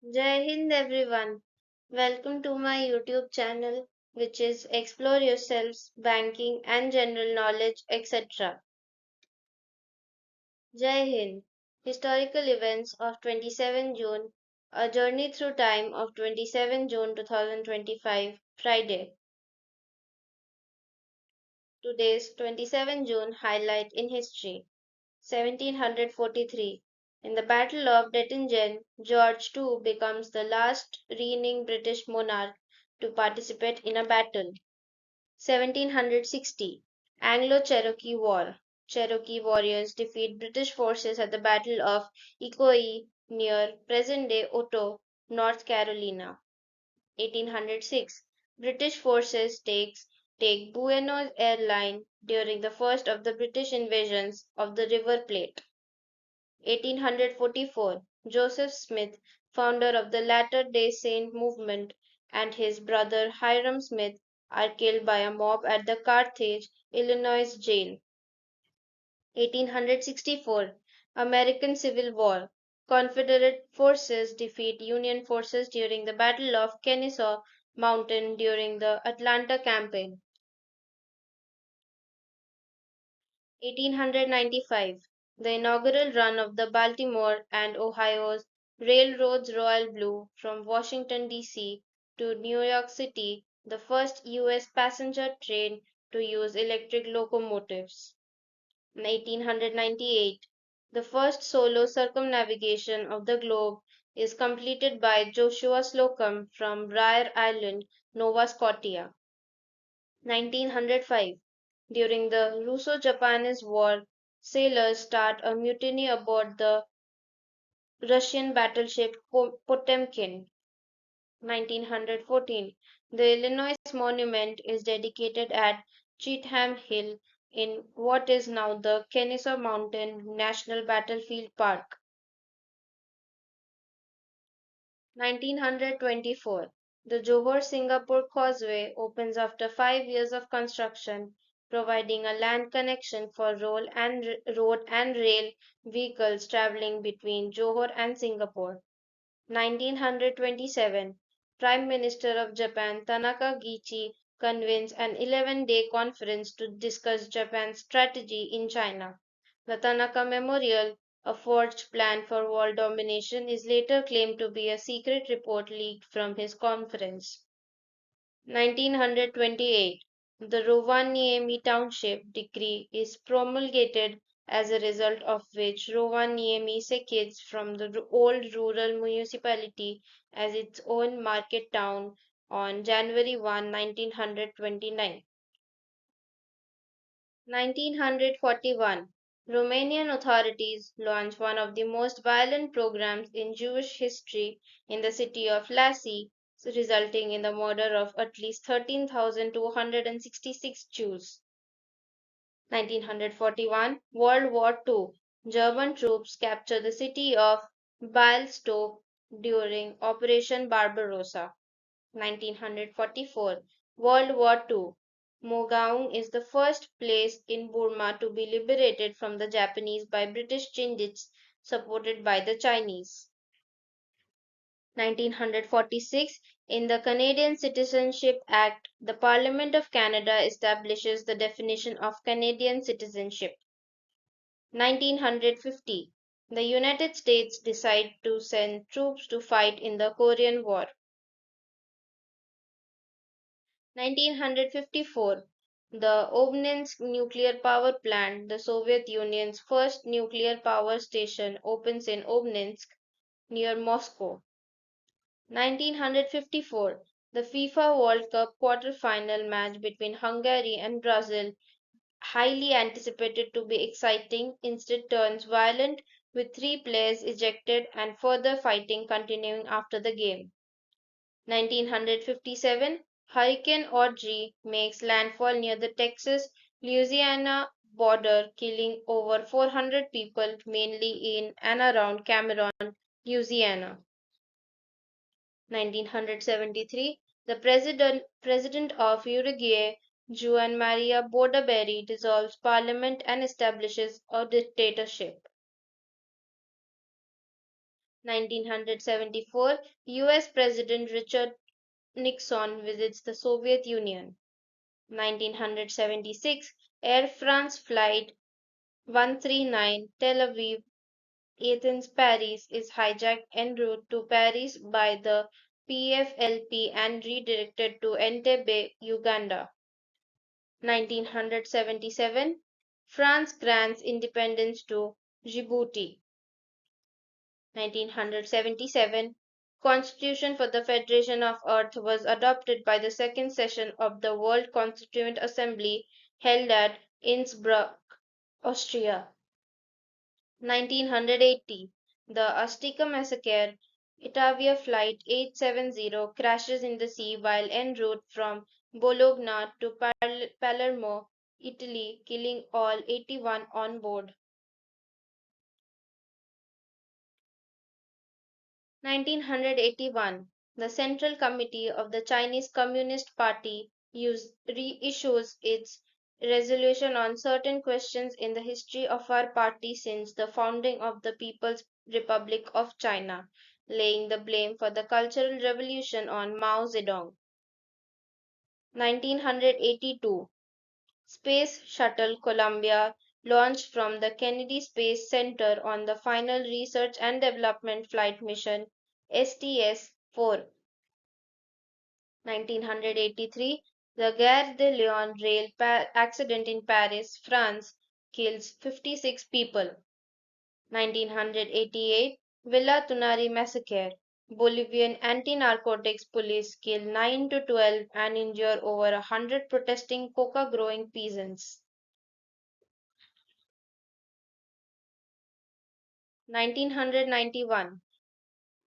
Jai Hind everyone. Welcome to my YouTube channel, which is Explore Yourselves, Banking and General Knowledge, etc. Jai Hind. Historical events of 27 June, a journey through time of 27 June 2025, Friday. Today's 27 June highlight in history. 1743. In the Battle of Dettingen, George II becomes the last reigning British monarch to participate in a battle. 1760. Anglo-Cherokee War. Cherokee warriors defeat British forces at the Battle of Ikoyi near present-day Otto, North Carolina. 1806. British forces take Buenos Airlines during the first of the British invasions of the River Plate. 1844. Joseph Smith, founder of the Latter-day Saint movement, and his brother Hyrum Smith are killed by a mob at the Carthage, Illinois jail. 1864. American Civil War. Confederate forces defeat Union forces during the Battle of Kennesaw Mountain during the Atlanta Campaign. 1895. The inaugural run of the Baltimore and Ohio's Railroad's Royal Blue from Washington, D.C. to New York City, the first U.S. passenger train to use electric locomotives. 1898. The first solo circumnavigation of the globe is completed by Joshua Slocum from Brier Island, Nova Scotia. 1905. During the Russo-Japanese War, sailors start a mutiny aboard the Russian battleship Potemkin. 1914. The Illinois Monument is dedicated at Cheatham Hill in what is now the Kennesaw Mountain National Battlefield Park. 1924. The Johor-Singapore Causeway opens after 5 years of construction, providing a land connection for road and rail vehicles traveling between Johor and Singapore. 1927. Prime Minister of Japan Tanaka Gichi convenes an 11-day conference to discuss Japan's strategy in China. The Tanaka Memorial, a forged plan for world domination, is later claimed to be a secret report leaked from his conference. 1928. The Rovaniemi Township Decree is promulgated, as a result of which Rovaniemi secedes from the old rural municipality as its own market town on January 1, 1929. 1941. Romanian authorities launch one of the most violent pogroms in Jewish history in the city of Iași, resulting in the murder of at least 13,266 Jews. 1941. World War II. German troops capture the city of Bialystok during Operation Barbarossa. 1944. World War II. Mogaung is the first place in Burma to be liberated from the Japanese by British Chindics, supported by the Chinese. 1946. In the Canadian Citizenship Act, the Parliament of Canada establishes the definition of Canadian citizenship. 1950. The United States decide to send troops to fight in the Korean War. 1954. The Obninsk nuclear power plant, the Soviet Union's first nuclear power station, opens in Obninsk, near Moscow. 1954. The FIFA World Cup quarter-final match between Hungary and Brazil, highly anticipated to be exciting, instead turns violent with three players ejected and further fighting continuing after the game. 1957. Hurricane Audrey makes landfall near the Texas-Louisiana border, killing over 400 people, mainly in and around Cameron, Louisiana. 1973. The president of Uruguay, Juan Maria Bordaberry, dissolves parliament and establishes a dictatorship. 1974, US President Richard Nixon visits the Soviet Union. 1976, Air France Flight 139 Tel Aviv Athens Paris is hijacked en route to Paris by the PFLP and redirected to Entebbe, Uganda. 1977, France grants independence to Djibouti. 1977, Constitution for the Federation of Earth was adopted by the second session of the World Constituent Assembly held at Innsbruck, Austria. 1980, the Azteca massacre, Itavia Flight 870 crashes in the sea while en route from Bologna to Palermo, Italy, killing all 81 on board. 1981, the Central Committee of the Chinese Communist Party reissues its resolution on certain questions in the history of our party since the founding of the People's Republic of China, laying the blame for the Cultural Revolution on Mao Zedong. 1982, Space Shuttle Columbia launched from the Kennedy Space Center on the final Research and Development Flight Mission STS-4. 1983, the Gare de Lyon rail accident in Paris, France, kills 56 people. 1988, Villa Tunari massacre. Bolivian anti-narcotics police kill 9 to 12 and injure over 100 protesting coca-growing peasants. 1991,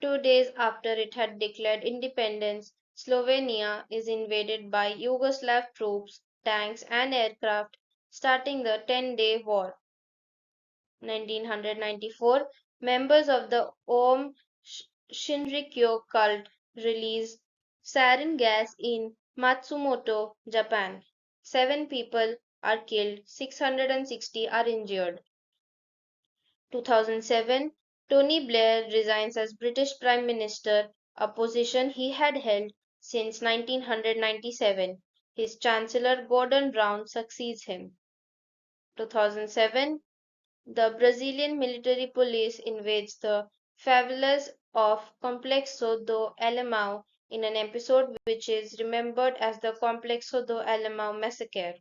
2 days after it had declared independence, Slovenia is invaded by Yugoslav troops, tanks, and aircraft, starting the Ten-Day War. 1994, members of the Om Shinrikyo cult release sarin gas in Matsumoto, Japan. 7 people are killed, 660 are injured. 2007, Tony Blair resigns as British Prime Minister, a position he had held since 1997. His Chancellor Gordon Brown succeeds him. 2007, the Brazilian military police invades the favelas of Complexo do Alemão in an episode which is remembered as the Complexo do Alemão massacre.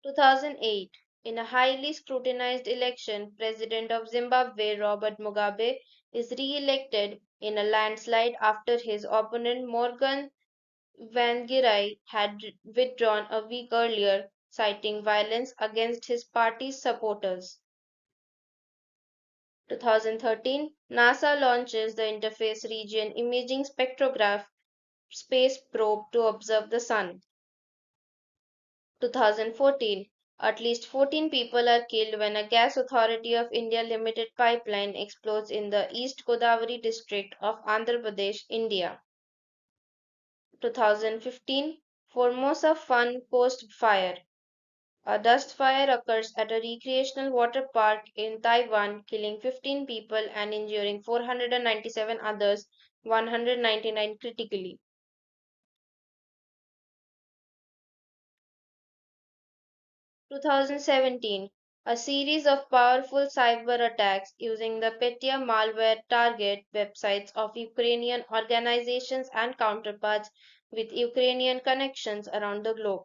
2008, in a highly scrutinized election, President of Zimbabwe Robert Mugabe is re-elected in a landslide after his opponent Morgan Tsvangirai had withdrawn a week earlier, citing violence against his party's supporters. 2013, NASA launches the Interface Region Imaging Spectrograph space probe to observe the Sun. 2014, at least 14 people are killed when a Gas Authority of India Limited pipeline explodes in the East Godavari district of Andhra Pradesh, India. 2015, Formosa Fun Coast Fire. A dust fire occurs at a recreational water park in Taiwan, killing 15 people and injuring 497 others, 199 critically. 2017, a series of powerful cyber attacks using the Petya malware target websites of Ukrainian organizations and counterparts with Ukrainian connections around the globe.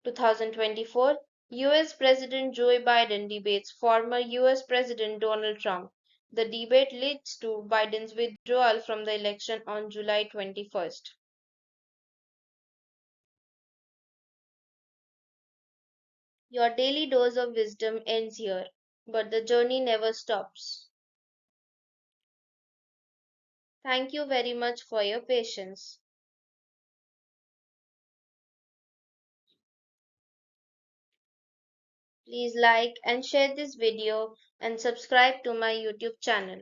2024, US President Joe Biden debates former US President Donald Trump. The debate leads to Biden's withdrawal from the election on July 21st. Your daily dose of wisdom ends here, but the journey never stops. Thank you very much for your patience. Please like and share this video and subscribe to my YouTube channel.